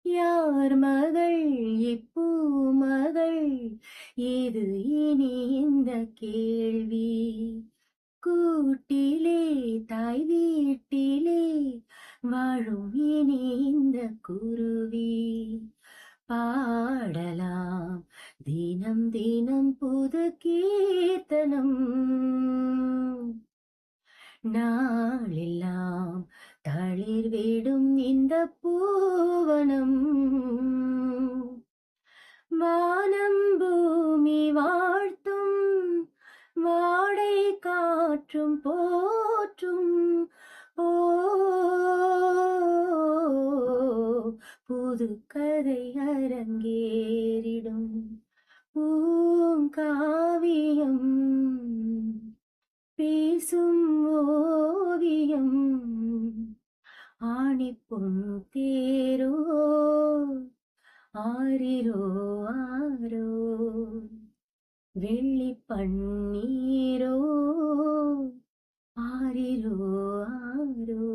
யார் மகள் இப்பூமகள் ஏது இனி இந்த கேள்வி கூட்டிலே தாய் வீட்டிலே வாழும் இனி இந்த குருவி பாடலாம் தினம் தினம் புது கீர்த்தனம் நாளெல்லாம் தளிர் விடும் இந்த பூவனம் வானம் பூமி வாழ்த்தும் வாடை காற்றும் போற்றும் ஓ புது கதை அரங்கேறிடும் பூங்காவியம் பேசும் ஓவியம் ஆணிப்பொன் தேரோ ஆரிரோ ஆரோ வெள்ளி பன்னீரோ ஆரிரோ ஆரோ